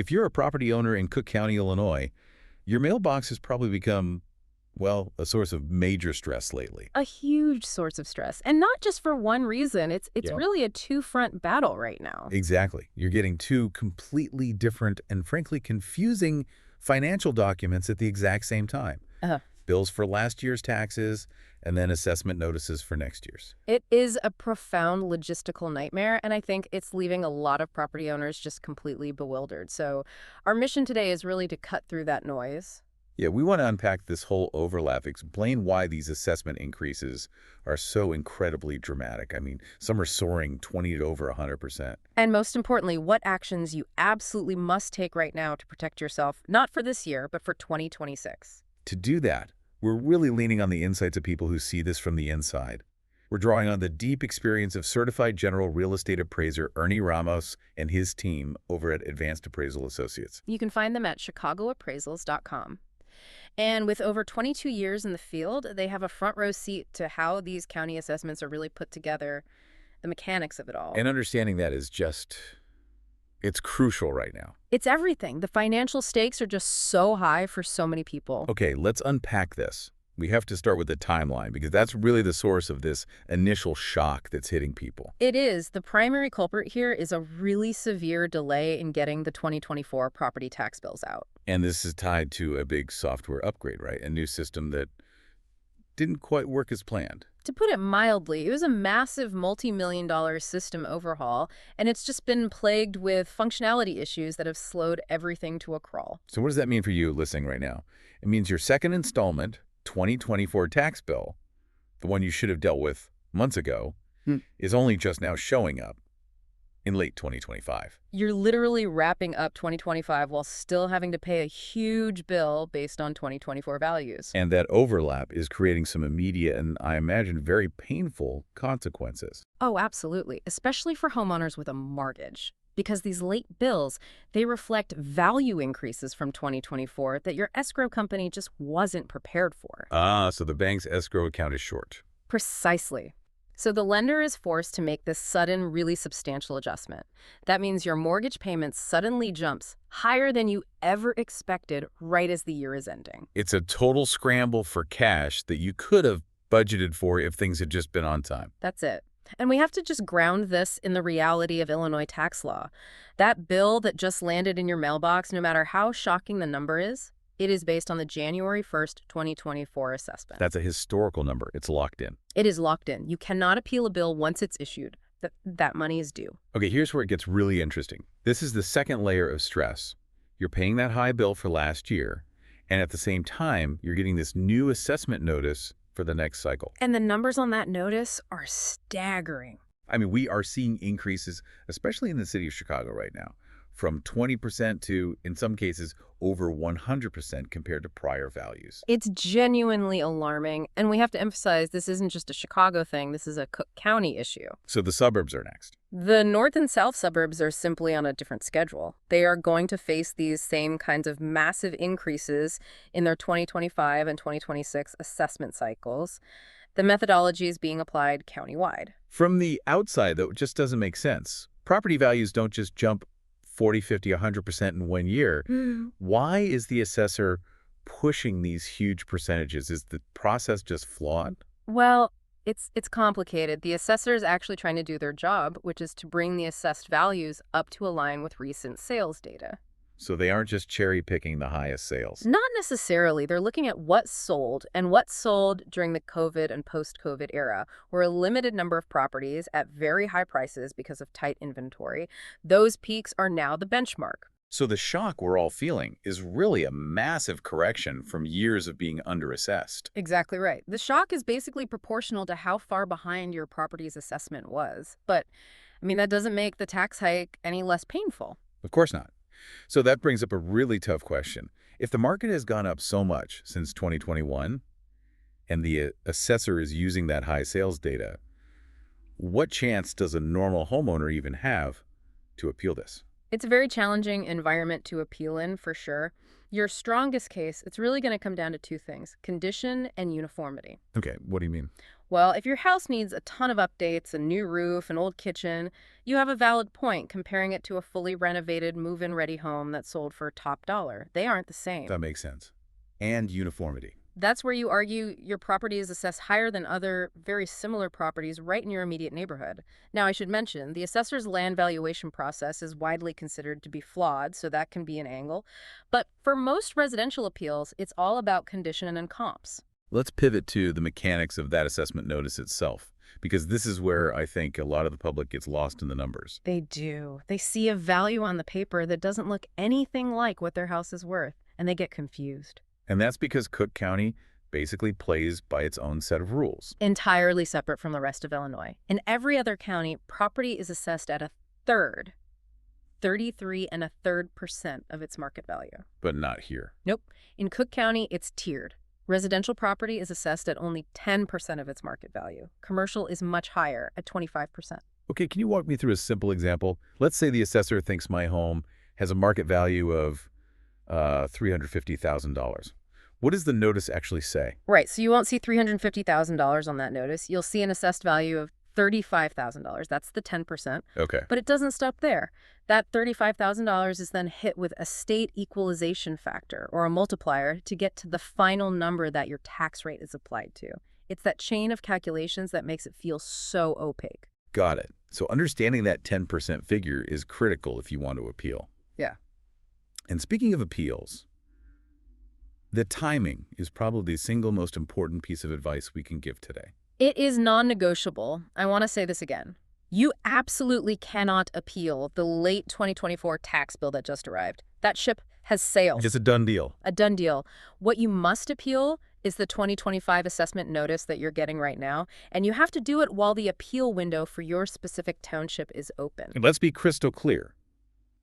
If you're a property owner in Cook County, Illinois, your mailbox has probably become, well, a source of major stress lately. A huge source of stress. And not just for one reason. It's Yeah. really a two-front battle right now. Exactly. You're getting two completely different and frankly confusing financial documents at the exact same time. Uh, Bills for last year's taxes and then assessment notices for next year's. it is a profound logistical nightmare, and I think it's leaving a lot of property owners just completely bewildered. So our mission today is really to cut through that noise. Yeah, we want to unpack this whole overlap, explain why these assessment increases are so incredibly dramatic. I mean, some are soaring 20 to over 100%. And most importantly, what actions you absolutely must take right now to protect yourself, not for this year, but for 2026. To do that, we're really leaning on the insights of people who see this from the inside. We're drawing on the deep experience of certified general real estate appraiser Ernie Ramos and his team over at Advanced Appraisal Associates. You can find them at chicagoappraisals.com. And with over 22 years in the field, they have a front row seat to how these county assessments are really put together, the mechanics of it all. And understanding that is just, it's crucial right now. It's everything. The financial stakes are just so high for so many people. Okay, let's unpack this. We have to start with the timeline because that's really the source of this initial shock that's hitting people. It is. The primary culprit here is a really severe delay in getting the 2024 property tax bills out. And this is tied to a big software upgrade, right? A new system that didn't quite work as planned. To put it mildly, it was a massive multi-million-dollar system overhaul, and it's just been plagued with functionality issues that have slowed everything to a crawl. So what does that mean for you listening right now? It means your second installment, 2024 tax bill, the one you should have dealt with months ago, is only just now showing up in late 2025. You're literally wrapping up 2025 while still having to pay a huge bill based on 2024 values. And that overlap is creating some immediate and, I imagine, very painful consequences. Oh, absolutely, especially for homeowners with a mortgage. Because these late bills, they reflect value increases from 2024 that your escrow company just wasn't prepared for. Ah, so the bank's escrow account is short. Precisely. So the lender is forced to make this sudden, really substantial adjustment. That means your mortgage payment suddenly jumps higher than you ever expected right as the year is ending. It's a total scramble for cash that you could have budgeted for if things had just been on time. That's it. And we have to just ground this in the reality of Illinois tax law. That bill that just landed in your mailbox, no matter how shocking the number is, it is based on the January 1st, 2024 assessment. That's a historical number. It's locked in. It is locked in. You cannot appeal a bill once it's issued. That money is due. Okay, here's where it gets really interesting. This is the second layer of stress. You're paying that high bill for last year, and at the same time, you're getting this new assessment notice for the next cycle. And the numbers on that notice are staggering. I mean, we are seeing increases, especially in the city of Chicago right now, from 20% to, in some cases, over 100% compared to prior values. It's genuinely alarming, and we have to emphasize this isn't just a Chicago thing, this is a Cook County issue. So the suburbs are next. The north and south suburbs are simply on a different schedule. They are going to face these same kinds of massive increases in their 2025 and 2026 assessment cycles. The methodology is being applied countywide. From the outside, though, it just doesn't make sense. Property values don't just jump 40, 50, 100% in 1 year. Why is the assessor pushing these huge percentages? Is the process just flawed? Well, it's complicated. The assessor is actually trying to do their job, which is to bring the assessed values up to align with recent sales data. So they aren't just cherry-picking the highest sales. Not necessarily. They're looking at what sold, and what sold during the COVID and post-COVID era were a limited number of properties at very high prices because of tight inventory. Those peaks are now the benchmark. So the shock we're all feeling is really a massive correction from years of being underassessed. Exactly right. The shock is basically proportional to how far behind your property's assessment was. But, I mean, that doesn't make the tax hike any less painful. Of course not. So that brings up a really tough question. If the market has gone up so much since 2021, and the assessor is using that high sales data, what chance does a normal homeowner even have to appeal this? It's a very challenging environment to appeal in, for sure. Your strongest case, it's really going to come down to two things: condition and uniformity. Okay, what do you mean? Well, if your house needs a ton of updates, a new roof, an old kitchen, you have a valid point comparing it to a fully renovated, move-in ready home that sold for top dollar. They aren't the That same. makes sense. And uniformity. That's where you argue your property is assessed higher than other very similar properties right in your immediate neighborhood. Now, I should mention, the assessor's land valuation process is widely considered to be flawed, so that can be an angle. But for most residential appeals, it's all about condition and comps. Let's pivot to the mechanics of that assessment notice itself, because this is where I think a lot of the public gets lost in the numbers. They do. They see a value on the paper that doesn't look anything like what their house is worth, and they get confused. And that's because Cook County basically plays by its own set of rules. Entirely separate from the rest of Illinois. In every other county, property is assessed at a third, 33 1/3% of its market value. But not here. Nope. In Cook County, it's tiered. Residential property is assessed at only 10% of its market value. Commercial is much higher, at 25%. Okay, can you walk me through a simple example? Let's say the assessor thinks my home has a market value of $350,000. What does the notice actually say? Right, so you won't see $350,000 on that notice. You'll see an assessed value of $35,000. That's the 10%. Okay. But it doesn't stop there. That $35,000 is then hit with a state equalization factor, or a multiplier, to get to the final number that your tax rate is applied to. It's that chain of calculations that makes it feel so opaque. Got it. So understanding that 10% figure is critical if you want to appeal. Yeah. And speaking of appeals, the timing is probably the single most important piece of advice we can give today. It is non-negotiable. I want to say this again. You absolutely cannot appeal the late 2024 tax bill that just arrived. That ship has sailed. It's a done deal. A done deal. What you must appeal is the 2025 assessment notice that you're getting right now, and you have to do it while the appeal window for your specific township is open. And let's be crystal clear.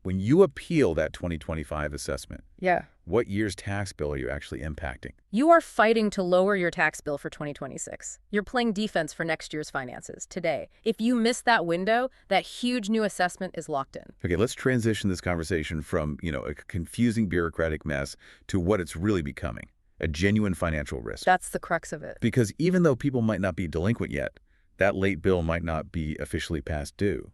When you appeal that 2025 assessment, Yeah. what year's tax bill are you actually impacting? You are fighting to lower your tax bill for 2026. You're playing defense for next year's finances today. If you miss that window, that huge new assessment is locked in. Okay, let's transition this conversation from, a confusing bureaucratic mess to what it's really becoming, a genuine financial risk. That's the crux of it. Because even though people might not be delinquent yet, that late bill might not be officially past due.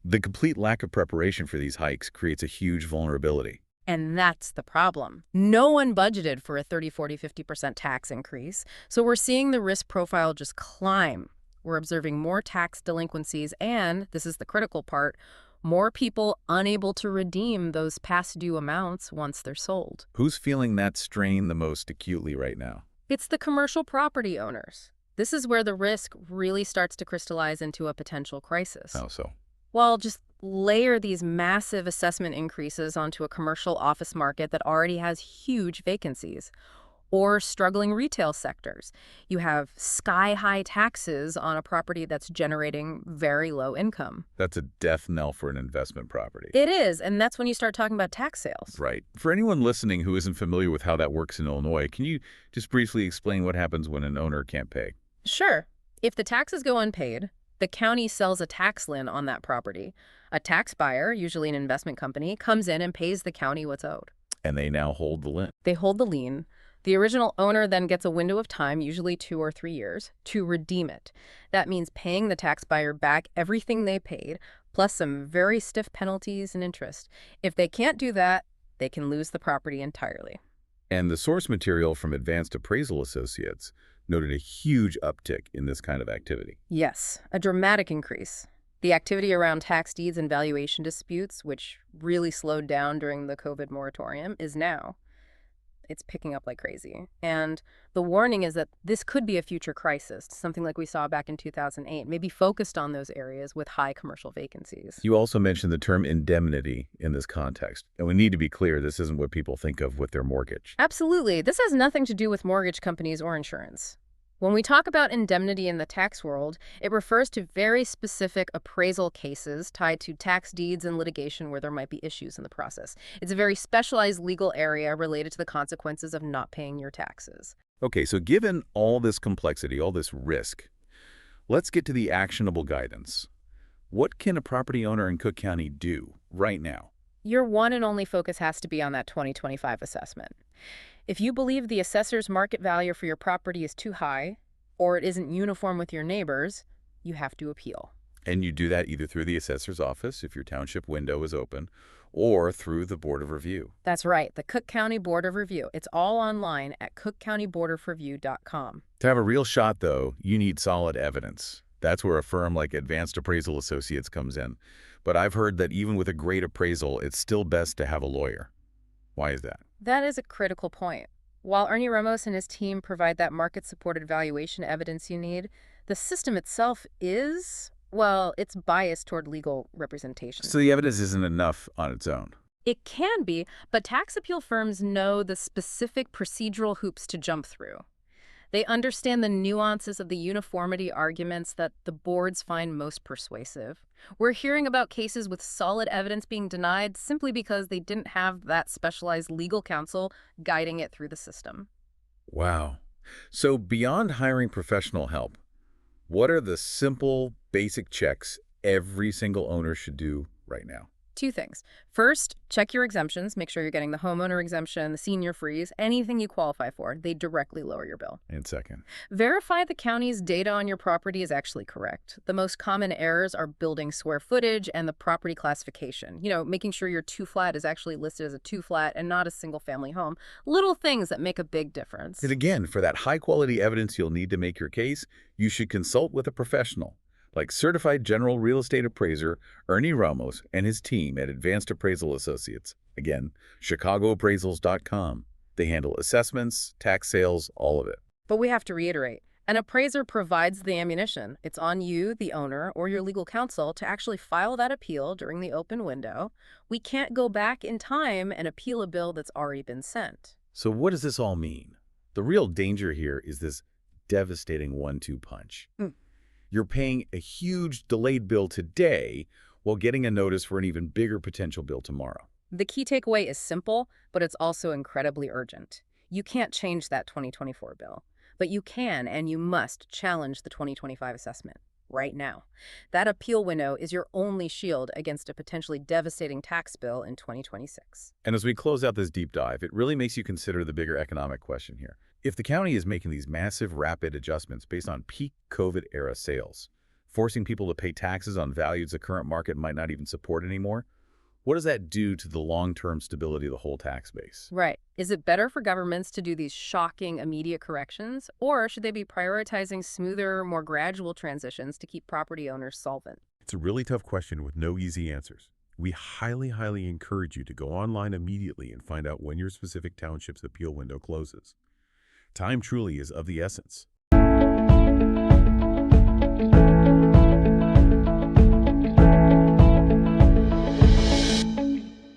The complete lack of preparation for these hikes creates a huge vulnerability. And that's the problem. No one budgeted for a 30, 40, 50% tax increase, so we're seeing the risk profile just climb. We're observing more tax delinquencies and, this is the critical part, more people unable to redeem those past due amounts once they're sold. Who's feeling that strain the most acutely right now? It's the commercial property owners. This is where the risk really starts to crystallize into a potential crisis. How so? Well, just layer these massive assessment increases onto a commercial office market that already has huge vacancies, or struggling retail sectors. You have sky-high taxes on a property that's generating very low income. That's a death knell for an investment property. It is, and that's when you start talking about tax sales. Right. For anyone listening who isn't familiar with how that works in Illinois, can you just briefly explain what happens when an owner can't pay? Sure. If the taxes go unpaid, the county sells a tax lien on that property. A tax buyer, usually an investment company, comes in and pays the county what's owed. And they now hold the lien. They hold the lien. The original owner then gets a window of time, usually 2 or 3 years, to redeem it. That means paying the tax buyer back everything they paid, plus some very stiff penalties and interest. If they can't do that, they can lose the property entirely. And the source material from Advanced Appraisal Associates noted a huge uptick in this kind of activity. Yes, a dramatic increase. The activity around tax deeds and valuation disputes, which really slowed down during the COVID moratorium, is now. It's picking up like crazy. And the warning is that this could be a future crisis, something like we saw back in 2008, maybe focused on those areas with high commercial vacancies. You also mentioned the term indemnity in this context. And we need to be clear, this isn't what people think of with their mortgage. Absolutely. This has nothing to do with mortgage companies or insurance. When we talk about indemnity in the tax world, it refers to very specific appraisal cases tied to tax deeds and litigation where there might be issues in the process. It's a very specialized legal area related to the consequences of not paying your taxes. Okay, so given all this complexity, all this risk, let's get to the actionable guidance. What can a property owner in Cook County do right now? Your one and only focus has to be on that 2025 assessment. If you believe the assessor's market value for your property is too high, or it isn't uniform with your neighbors, you have to appeal. And you do that either through the assessor's office, if your township window is open, or through the Board of Review. That's right, the Cook County Board of Review. It's all online at cookcountyboardofreview.com. To have a real shot, though, you need solid evidence. That's where a firm like Advanced Appraisal Associates comes in. But I've heard that even with a great appraisal, it's still best to have a lawyer. Why is that? That is a critical point. While Ernie Ramos and his team provide that market-supported valuation evidence you need, the system itself is, well, it's biased toward legal representation. So the evidence isn't enough on its own. It can be, but tax appeal firms know the specific procedural hoops to jump through. They understand the nuances of the uniformity arguments that the boards find most persuasive. We're hearing about cases with solid evidence being denied simply because they didn't have that specialized legal counsel guiding it through the system. Wow. So beyond hiring professional help, what are the simple, basic checks every single owner should do right now? Two things. First, check your exemptions. Make sure you're getting the homeowner exemption, the senior freeze, anything you qualify for. They directly lower your bill. And second, Verify the county's data on your property is actually correct. The most common errors are building square footage and the property classification. Making sure your two-flat is actually listed as a two-flat and not a single-family home. Little things that make a big difference. and again, for that high-quality evidence you'll need to make your case, you should consult with a professional, like certified general real estate appraiser Ernie Ramos and his team at Advanced Appraisal Associates. Again, chicagoappraisals.com. They handle assessments, tax sales, all of it. But we have to reiterate, an appraiser provides the ammunition. It's on you, the owner, or your legal counsel to actually file that appeal during the open window. We can't go back in time and appeal a bill that's already been sent. So what does this all mean? The real danger here is this devastating one-two punch. You're paying a huge delayed bill today while getting a notice for an even bigger potential bill tomorrow. The key takeaway is simple, but it's also incredibly urgent. You can't change that 2024 bill, but you can and you must challenge the 2025 assessment right now. That appeal window is your only shield against a potentially devastating tax bill in 2026. And as we close out this deep dive, it really makes you consider the bigger economic question here. If the county is making these massive, rapid adjustments based on peak COVID-era sales, forcing people to pay taxes on values the current market might not even support anymore, what does that do to the long-term stability of the whole tax base? Right. Is it better for governments to do these shocking, immediate corrections, or should they be prioritizing smoother, more gradual transitions to keep property owners solvent? It's a really tough question with no easy answers. We highly encourage you to go online immediately and find out when your specific township's appeal window closes. Time truly is of the essence.